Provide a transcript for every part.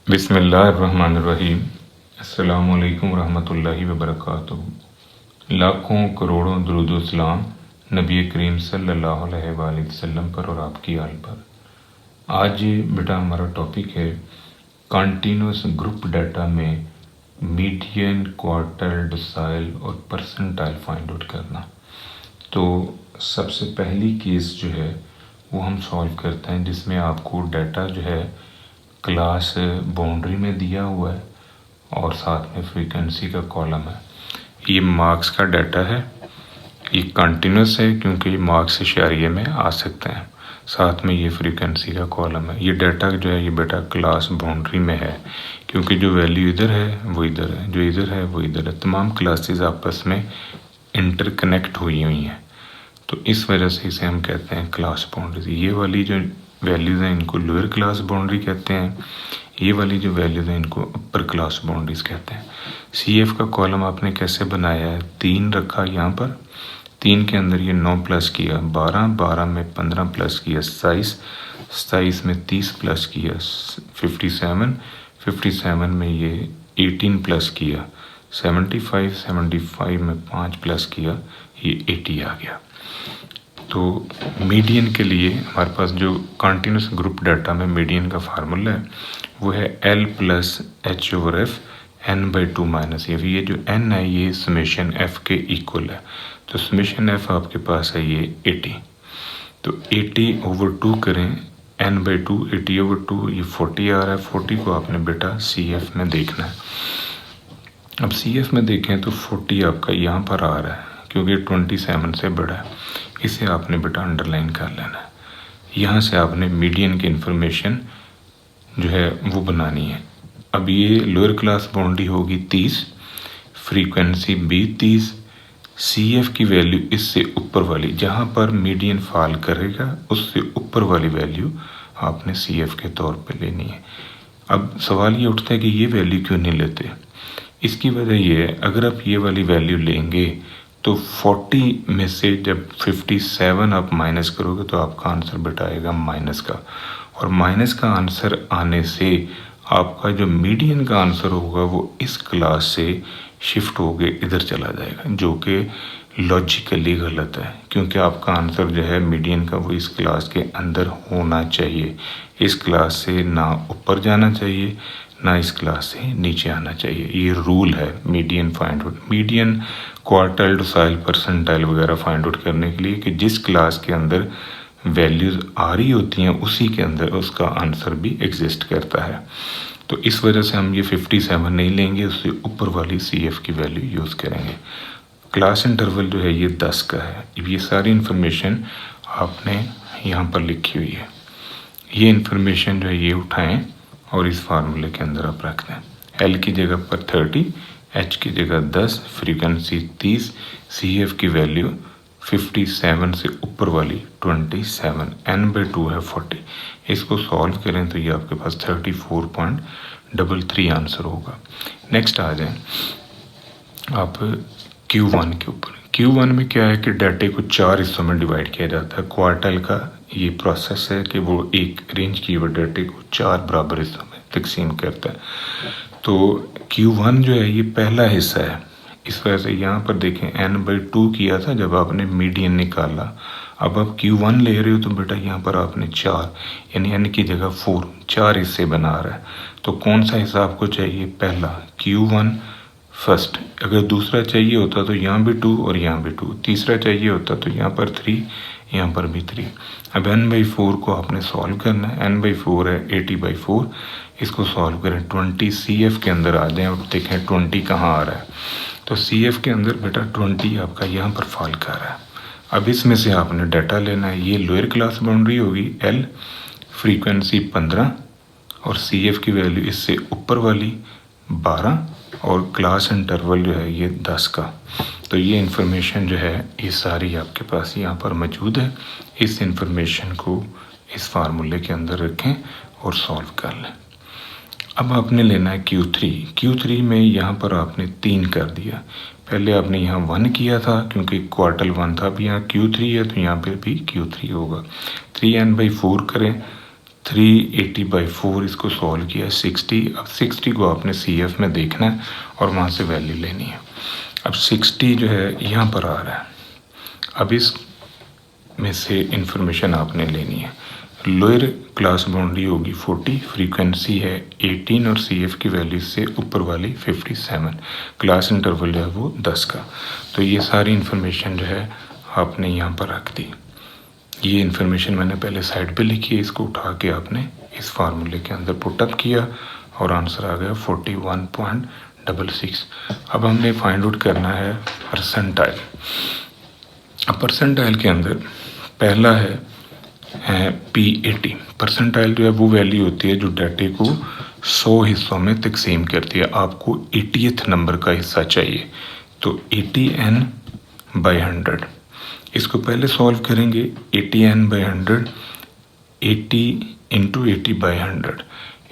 बिस्मिल्लाहिर्रहमानिर्रहीम। अस्सलामुअलैकुम रहमतुल्लाहि व बरकातुहू। लाखों करोड़ों दुरूद सलाम नबी करीम सल्लल्लाहु अलैहि वसल्लम पर और आपकी आल पर। आज बेटा हमारा टॉपिक है कंटिन्यूस ग्रुप डाटा में मीडियन, क्वार्टाइल, डेसिमल और परसेंटाइल फाइंड आउट करना। तो सबसे पहली केस जो है वो हम सॉल्व करते हैं जिसमें आपको डाटा जो है क्लास बाउंड्री में दिया हुआ है और साथ में फ्रीक्वेंसी का कॉलम है। ये मार्क्स का डाटा है, ये कंटिन्यूस है क्योंकि ये मार्क्स इशारिये में आ सकते हैं। साथ में ये फ्रीक्वेंसी का कॉलम है। ये डाटा जो है ये बेटा क्लास बाउंड्री में है क्योंकि जो वैल्यू इधर है वो इधर है, जो इधर है वो इधर है। तमाम क्लासेस आपस में इंटरकनेक्ट हुई हैं, तो इस वजह से इसे हम कहते हैं क्लास बाउंड्री। ये वाली जो वैल्यूज़ हैं इनको लोअर क्लास बाउंड्री कहते हैं, ये वाली जो वैल्यूज़ हैं इनको अपर क्लास बाउंड्रीज कहते हैं। CF का कॉलम आपने कैसे बनाया है, 3 रखा यहाँ पर, 3 के अंदर ये 9 प्लस किया 12, 12 में 15 प्लस किया 27, 27 में 30 प्लस किया 57, 57 में ये 18 प्लस किया 75, 75 में 5 प्लस किया ये 80 आ गया। तो मीडियन के लिए हमारे पास जो कंटिन्यूस ग्रुप डाटा में मीडियन का फार्मूला है वो है L plus H/F n/2 minus F। ये जो n है ये समेशन F के इक्वल है, तो समेशन F आपके पास है ये 80। तो 80/2 करें n/2, 80/2 ये 40 आ रहा है। 40 को आपने बेटा CF में देखना है। अब CF में देखें तो 40 आपका यहाँ पर आ रहा है क्योंकि 27 से बड़ा है। इसे आपने बेटा अंडरलाइन कर लेना है। यहाँ से आपने मीडियन की इंफॉर्मेशन जो है वो बनानी है। अब ये लोअर क्लास बाउंड्री होगी 30, फ्रीक्वेंसी भी 30, CF की वैल्यू इससे ऊपर वाली जहाँ पर मीडियन फॉल करेगा उससे ऊपर वाली वैल्यू आपने CF के तौर पे लेनी है। अब सवाल ये उठता है कि ये वैल्यू क्यों नहीं लेते। इसकी वजह ये है, अगर आप ये वाली वैल्यू लेंगे तो 40 में से जब 57 आप माइनस करोगे तो आपका आंसर बेटा आएगा माइनस का, और माइनस का आंसर आने से आपका जो मीडियन का आंसर होगा वो इस क्लास से शिफ्ट होके इधर चला जाएगा, जो कि लॉजिकली गलत है क्योंकि आपका आंसर जो है मीडियन का वो इस क्लास के अंदर होना चाहिए। इस क्लास से ना ऊपर जाना चाहिए ना इस क्लास से नीचे आना चाहिए। ये रूल है median find out, median, quartile, decimal, percentile वगैरह फाइंड आउट करने के लिए कि जिस क्लास के अंदर वैल्यूज़ आ रही होती हैं उसी के अंदर उसका आंसर भी एग्जिस्ट करता है। तो इस वजह से हम ये 57 नहीं लेंगे, उससे ऊपर वाली CF की वैल्यू यूज़ करेंगे। क्लास इंटरवल जो है ये 10 का है। ये सारी इन्फॉर्मेशन आपने यहाँ पर लिखी हुई है। ये इन्फॉर्मेशन जो है ये उठाएं और इस फार्मूले के अंदर आप रख दें। L की जगह पर 30, H की जगह 10, फ्रीक्वेंसी 30, CF की वैल्यू 57 से ऊपर वाली 27, n/2 है 40। इसको सॉल्व करें तो ये आपके पास 34.33 आंसर होगा। नेक्स्ट आ जाए आप Q1 के ऊपर। Q1 में क्या है कि डाटे को 4 हिस्सों में डिवाइड किया जाता है। क्वार्टाइल का ये प्रोसेस है कि वो एक रेंज किए हुए डाटे को 4 बराबर हिस्सों में तकसीम करता है। तो Q1 जो है ये पहला हिस्सा है, इस वजह से यहाँ पर देखें n/2 किया था जब आपने मीडियन निकाला। अब आप Q1 ले रहे हो तो बेटा यहाँ पर आपने 4 यानी n की जगह 4 हिस्से बना रहा है। तो कौन सा हिस्सा आपको चाहिए, पहला Q1 फर्स्ट। अगर दूसरा चाहिए होता तो यहाँ भी 2 और यहाँ भी 2, तीसरा चाहिए होता तो यहाँ पर 3, यहाँ पर भी 3। अब n/4 को आपने सॉल्व करना है। n/4 है 80/4, इसको सॉल्व करें। 20 CF के अंदर आ जाएं और देखें 20 कहाँ आ रहा है। तो CF के अंदर बेटा 20 आपका यहाँ पर फॉल कर रहा है। अब इसमें से आपने डाटा लेना है। ये लोअर क्लास बाउंड्री होगी L, फ्रीक्वेंसी 15 और CF की वैल्यू इससे ऊपर वाली 12 और क्लास इंटरवल जो है ये 10 का। तो ये इन्फॉर्मेशन जो है ये सारी आपके पास यहाँ पर मौजूद है। इस इन्फॉर्मेशन को इस फार्मूले के अंदर रखें और सॉल्व कर लें। अब आपने लेना है Q3 में यहाँ पर आपने 3 कर दिया। पहले आपने यहाँ 1 किया था क्योंकि क्वार्टल 1 था। अब यहाँ Q3 है तो यहाँ पे भी Q3 होगा। 3n/4 करें 380/4 इसको सॉल्व किया 60। अब 60 को आपने CF में देखना है और वहाँ से वैल्यू लेनी है। अब 60 जो है यहाँ पर आ रहा है, अब इस में से इंफॉर्मेशन आपने लेनी है। लोअर क्लास बाउंड्री होगी 40, फ्रीक्वेंसी है 18 और CF की वैल्यू से ऊपर वाली 57, क्लास इंटरवल जो है वो 10 का। तो ये सारी इन्फॉर्मेशन जो है आपने यहाँ पर रख दी। ये इन्फॉर्मेशन मैंने पहले साइड पे लिखी है, इसको उठा के आपने इस फार्मूले के अंदर पुटअप किया और आंसर आ गया 41.66। अब हमने फाइंड आउट करना है परसेंटाइल। अब परसेंटाइल के अंदर पहला है P80। परसेंटाइल जो है वो वैल्यू होती है जो डाटे को 100 हिस्सों में तकसीम करती है। आपको 80th नंबर का हिस्सा चाहिए, तो 80n/100। इसको पहले सॉल्व करेंगे। 80n/100 80 × 80/100,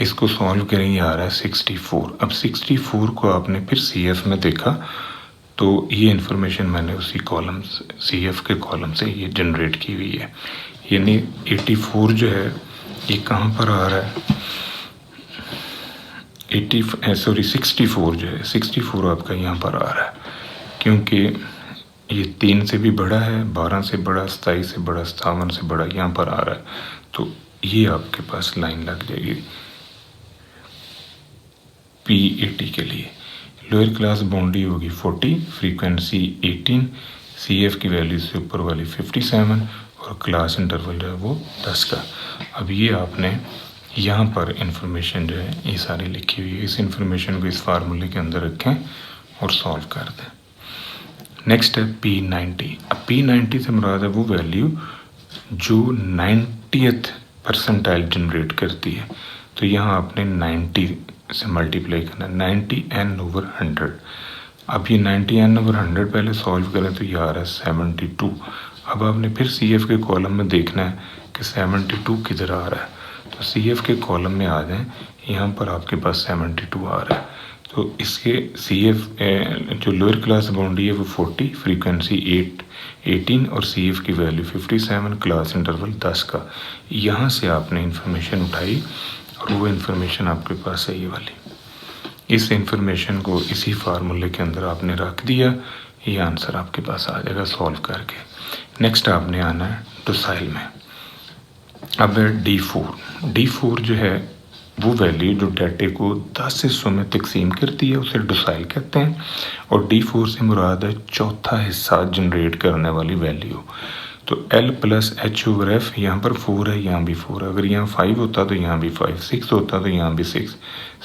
इसको सॉल्व करेंगे आ रहा है 64। अब 64 को आपने फिर CF में देखा तो ये इन्फॉर्मेशन मैंने उसी कॉलम CF के कॉलम से ये जनरेट की हुई है। यानी 84 जो है ये कहाँ पर आ रहा है, 64 जो है 64 आपका यहाँ पर आ रहा है, क्योंकि ये 3 से भी बड़ा है, 12 से बड़ा, 27 से बड़ा, 57 से बड़ा यहाँ पर आ रहा है। तो ये आपके पास लाइन लग जाएगी P80 के लिए। लोअर क्लास बाउंड्री होगी 40, फ्रीक्वेंसी 18, CF की वैल्यू से ऊपर वाली 57 और क्लास इंटरवल जो है वो 10 का। अब ये आपने यहाँ पर इंफॉर्मेशन जो है ये सारी लिखी हुई है, इस इंफॉर्मेशन को इस फार्मूले के अंदर रखें और सॉल्व कर दें। नेक्स्ट है P90। अब P90 से मुराद है वो वैल्यू जो 90th परसेंटाइल जनरेट करती है। तो यहाँ आपने 90 से मल्टीप्लाई करना, 90n/100। अब ये 90n/100 पहले सॉल्व करें तो ये आ रहा है 72। अब आपने फिर CF के कॉलम में देखना है कि 72 किधर आ रहा है, तो CF के कॉलम में आ जाएं, यहाँ पर आपके पास 72 आ रहा है। तो इसके CF जो लोअर क्लास बाउंड्री है वो 40, फ्रीक्वेंसी 18 और CF की वैल्यू 57, क्लास इंटरवल 10 का। यहाँ से आपने इंफॉर्मेशन उठाई और वो इंफॉर्मेशन आपके पास है ये वाली। इस इंफॉर्मेशन को इसी फार्मूले के अंदर आपने रख दिया, ये आंसर आपके पास आ जाएगा सॉल्व करके। नेक्स्ट आपने आना है डोसाइल में। अब है D4 जो है वो वैल्यू जो डाटे को 10 हिस्सों में तकसीम करती है उसे डोसाइल कहते हैं, और D4 से मुराद है चौथा हिस्सा जनरेट करने वाली वैल्यू। तो L+H/F, यहाँ पर 4 है, यहाँ भी 4 है। अगर यहाँ 5 होता तो यहाँ भी 5, 6 होता तो यहाँ भी 6,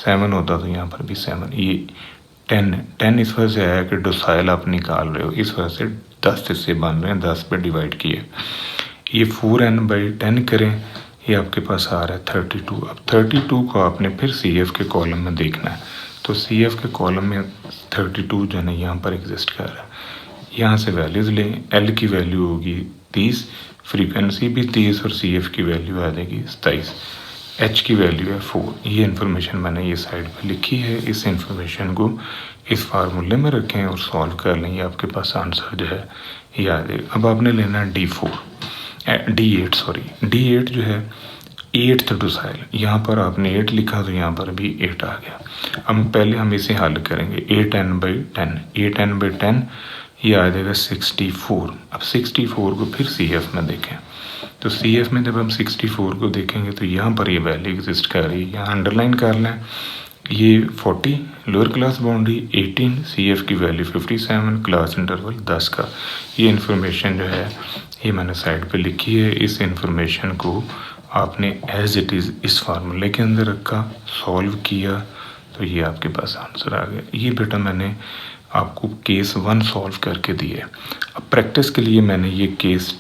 7 होता तो यहाँ पर भी 7। ये 10 इस वजह से आया कि डोसाइल आप निकाल रहे हो, इस वजह से 10 हिस्से बन रहे हैं, 10 पे डिवाइड किए। ये 4n/10 करें, ये आपके पास आ रहा है 32। अब 32 को आपने फिर CF के कॉलम में देखना है, तो CF के कॉलम में 32 जो है ना यहाँ पर एग्जिस्ट कर रहा है। यहाँ से वैल्यूज़ लें, L की वैल्यू होगी 30, फ्रीक्वेंसी भी 30 और CF की वैल्यू आ जाएगी 27, H की वैल्यू है 4। ये इन्फॉर्मेशन मैंने ये साइड पर लिखी है, इस इन्फॉर्मेशन को इस फार्मूले में रखें और सॉल्व कर लें, ये आपके पास आंसर जो है ये आ जाएगा। अब आपने लेना है D8 जो है 8th डोसाइल। यहाँ पर आपने 8 लिखा तो यहाँ पर भी 8 आ गया। अब पहले हम इसे हल करेंगे। 8n/10 ये आ जाएगा 64। अब 64 को फिर CF में देखें, तो CF में जब हम 64 को देखेंगे तो यहाँ पर ये वैल्यू एग्जिस्ट कर रही है, यहाँ अंडरलाइन कर लें। ये 40, लोअर क्लास बाउंड्री 18, CF की वैल्यू 57, क्लास इंटरवल 10 का। ये इन्फॉर्मेशन जो है ये मैंने साइड पे लिखी है। इस इन्फॉर्मेशन को आपने एज इट इज़ इस फार्मूले के अंदर रखा, सॉल्व किया, तो ये आपके पास आंसर आ गया। ये बेटा मैंने आपको केस 1 सॉल्व करके दिए। अब प्रैक्टिस के लिए मैंने ये केस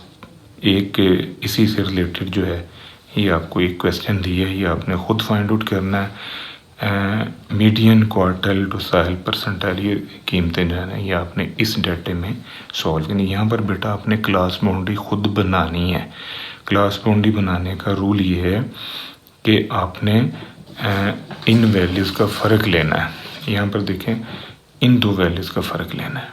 एक इसी से रिलेटेड जो है ये आपको एक क्वेश्चन दिया है, ये आपने ख़ुद फाइंड आउट करना है। मीडियन, क्वार्टाइल, डोसाइल, परसेंटाइल, ये कीमतें जो है ना ये आपने इस डाटे में सॉल्व करनी। यहाँ पर बेटा आपने क्लास बाउंड्री ख़ुद बनानी है। क्लास बाउंड्री बनाने का रूल ये है कि आपने इन वैल्यूज़ का फ़र्क लेना है। यहाँ पर देखें, इन दो वैल्यूज़ का फ़र्क लेना है।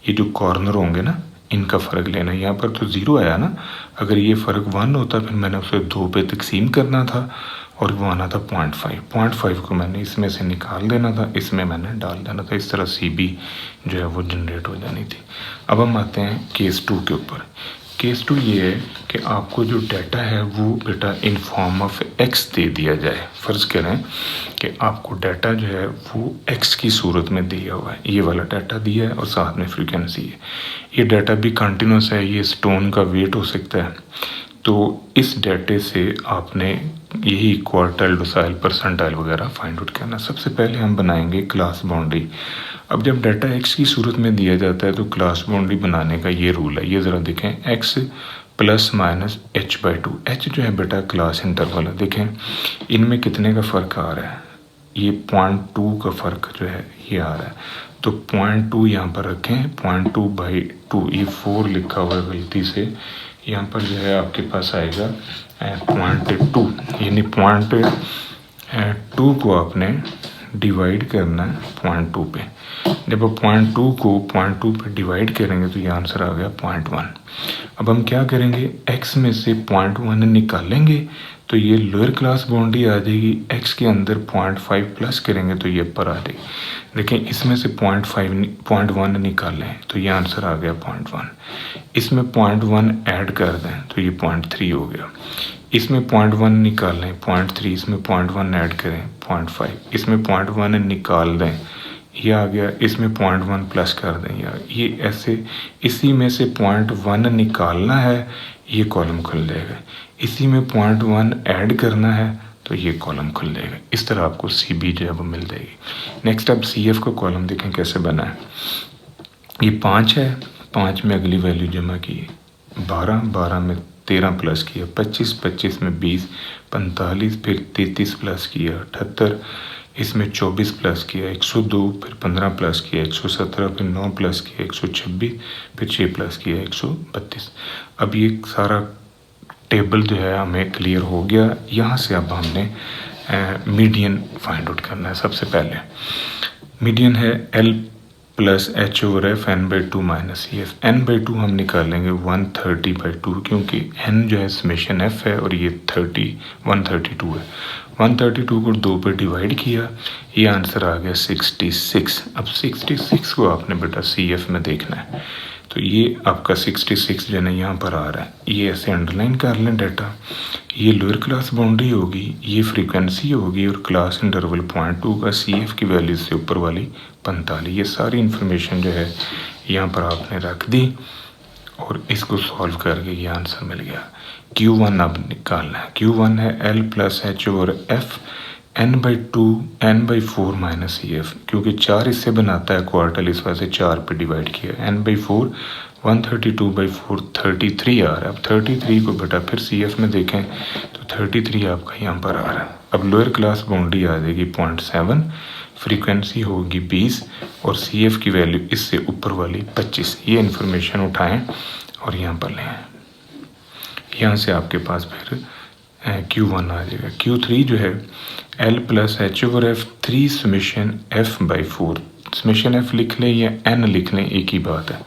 ये जो कॉर्नर होंगे ना इनका फ़र्क लेना है। यहाँ पर तो 0 आया ना, अगर ये फ़र्क 1 होता फिर मैंने उसे 2 पे तकसीम करना था और वो आना था 0.5 को मैंने इसमें से निकाल देना था, इसमें मैंने डाल देना था। इस तरह CB जो है वो जनरेट हो जानी थी। अब हम आते हैं केस 2 के ऊपर। केस 2 ये है कि आपको जो डाटा है वो बेटा इन फॉर्म ऑफ x दे दिया जाए। फ़र्ज़ करें कि आपको डाटा जो है वो x की सूरत में दिया हुआ है, ये वाला डाटा दिया है और साथ में फ्रीक्वेंसी है। ये डाटा भी कंटिन्यूस है, ये स्टोन का वेट हो सकता है। तो इस डाटे से आपने यही क्वार्टाइल, डिसाइल, परसेंटाइल वगैरह फाइंड आउट करना। सबसे पहले हम बनाएंगे क्लास बाउंड्री। अब जब डाटा x की सूरत में दिया जाता है तो क्लास बाउंड्री बनाने का ये रूल है। ये ज़रा देखें, x plus minus h/2। h जो है बेटा क्लास इंटरवल है। देखें इनमें कितने का फ़र्क आ रहा है, ये 0.2 का फ़र्क जो है ये आ रहा है। तो 0.2 यहाँ पर रखें, 0.2/2, ये 4 लिखा हुआ है गलती से, यहाँ पर जो है आपके पास आएगा 0.2, यानी 0.2 को आपने डिवाइड करना है 0.2 पे। जब आप 0.2 को 0.2 पे डिवाइड करेंगे तो ये आंसर आ गया 0.1। अब हम क्या करेंगे, x में से 0.1 निकालेंगे तो ये लोअर क्लास बाउंड्री आ जाएगी। x के अंदर 0.5 प्लस करेंगे तो ये ऊपर आ जाएगी। देखें इसमें से 0.1 निकालें तो ये आंसर आ गया 0.1। इसमें 0.1 ऐड कर दें तो ये 0.3 हो गया। इसमें 0.1 निकालें 0.3, इसमें 0.1 ऐड करें 0.5, इसमें 0.1 निकाल दें ये आ गया। इसमें 0.1 प्लस कर दें यार, ये ऐसे इसी में से 0.1 निकालना है, ये कॉलम खुल जाएगा। इसी में 0.1 ऐड करना है तो ये कॉलम खुल जाएगा। इस तरह आपको CB जो है वो मिल जाएगी। नेक्स्ट अब CF का कॉलम देखें कैसे बना है। ये 5 है, 5 में अगली वैल्यू जमा की, 12 में 13 प्लस किया, 25 में 20, 45, फिर 33 प्लस किया, 78, इसमें 24 प्लस किया, 102, फिर 15 प्लस किया, 117, फिर 9 प्लस किया, 126, फिर 6 प्लस किया, 132। अब ये सारा टेबल जो है हमें क्लियर हो गया। यहाँ से अब हमने मीडियन फाइंड आउट करना है। सबसे पहले मीडियन है L plus h/f n/2 minus CF। n/2 हम निकालेंगे 130/2, क्योंकि n जो है समेशन f है और ये 132 है। 132 को 2 पे डिवाइड किया, ये आंसर आ गया 66। अब 66 को आपने बेटा CF में देखना है। तो ये आपका 66 जो है ना यहाँ पर आ रहा है, ये ऐसे अंडरलाइन कर लें डाटा। ये लोअर क्लास बाउंड्री होगी, ये फ्रीक्वेंसी होगी और क्लास इंटरवल 0.2 का CF की वैल्यू से ऊपर वाली 45। ये सारी इन्फॉर्मेशन जो है यहाँ पर आपने रख दी और इसको सॉल्व करके ये आंसर मिल गया। Q1 अब निकालना है। Q1 है L plus h/f n/2 n/4 minus CF, क्योंकि 4 इससे बनाता है क्वार्टल, इस वजह से 4 पे डिवाइड किया। n/4 132/4 33 आ रहा है। अब 33 को बेटा फिर CF में देखें तो 33 आपका यहाँ पर आ रहा है। अब लोअर क्लास बाउंड्री आ जाएगी 0.7, फ्रीक्वेंसी होगी 20 और CF की वैल्यू इससे ऊपर वाली 25। ये इन्फॉर्मेशन उठाएं और यहाँ पर लें। यहाँ से आपके पास फिर Q1 आ जाएगा। Q3 जो है L plus h/f 3 summation f/4। Summation f लिख लें या n लिख लें, एक ही बात है।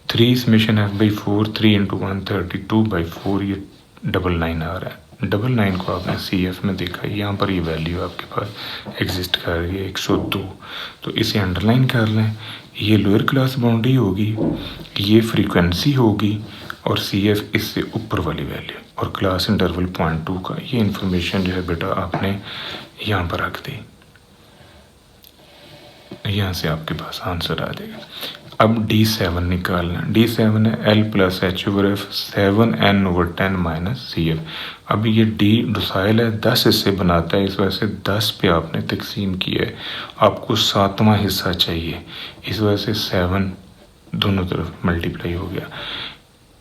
3 समेशन f/4, 3 × 132/4, ये 99 आ रहा है। 99 को आपने CF में देखा, यहाँ पर ये वैल्यू आपके पास एग्जिस्ट कर रही है 102। तो इसे अंडरलाइन कर लें। ये लोअर क्लास बाउंड्री होगी, ये फ्रीक्वेंसी होगी और CF इससे ऊपर वाली वैल्यू और क्लास इंटरवल 0.2 का। ये इन्फॉर्मेशन जो है बेटा आपने यहाँ पर रख दी। यहाँ से आपके पास आंसर आ जाएगा। अब D7 निकालना। D7 है L plus h/f 7n/10 minus CF। अब ये D डोसाइल है, 10 हिस्से बनाता है, इस वजह से 10 पे आपने तकसीम किया है। आपको 7वां हिस्सा चाहिए, इस वजह से 7 दोनों तरफ मल्टीप्लाई हो गया।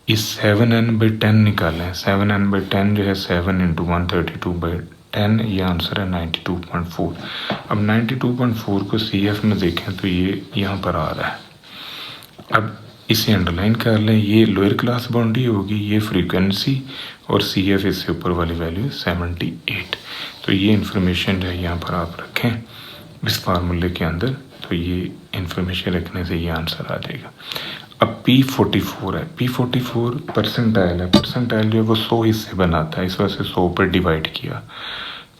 इस 7n/10 निकालें। 7n/10 जो है 7 × 132/10, ये आंसर है 92.4। अब 92.4 को CF में देखें तो ये यहाँ पर आ रहा है। अब इसे अंडरलाइन कर लें। ये लोअर क्लास बाउंड्री होगी, ये फ्रीक्वेंसी और CF इससे ऊपर वाली वैल्यू 78। तो ये इन्फॉर्मेशन जो है यहाँ पर आप रखें इस फार्मूले के अंदर, तो ये इन्फॉर्मेशन रखने से ये आंसर आ जाएगा। अब P44 है, P44 परसेंटाइल है, परसेंटाइल जो है वो 100 हिस्से बनाता है, इस वजह से 100 पर डिवाइड किया,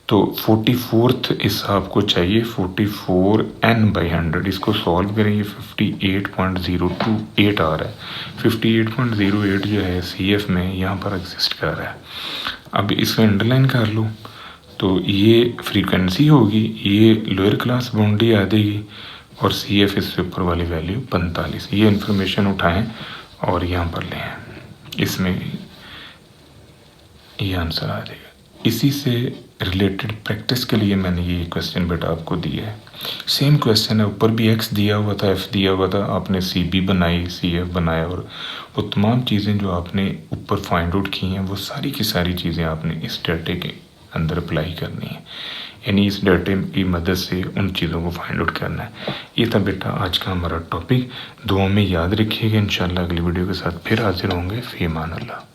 तो 44th हिस्सा आपको चाहिए 44n/100। इसको सॉल्व करेंगे 58.028 आ रहा है। 58.08 जो है CF में यहाँ पर एग्जिस्ट कर रहा है। अब इसको अंडरलाइन कर लो, तो ये फ्रीक्वेंसी होगी, ये लोअर क्लास बाउंड्री आ जाएगी और CF इससे ऊपर वाली वैल्यू 45। ये इन्फॉर्मेशन उठाएं और यहाँ पर लें, इसमें ये आंसर आ जाएगा। इसी से रिलेटेड प्रैक्टिस के लिए मैंने ये क्वेश्चन बेटा आपको दिया है। सेम क्वेश्चन है, ऊपर भी x दिया हुआ था, f दिया हुआ था, आपने CB बनाई, CF बनाया, और वो तमाम चीज़ें जो आपने ऊपर फाइंड आउट की हैं वो सारी की सारी चीज़ें आपने इस डाटे के अंदर अप्लाई करनी है, यानी इस डाटे की मदद से उन चीज़ों को फाइंड आउट करना है। ये था बेटा आज का हमारा टॉपिक। दुआ में याद रखिएगा। इंशाल्लाह अगली वीडियो के साथ फिर हाजिर होंगे। फ़ी अमान अल्लाह।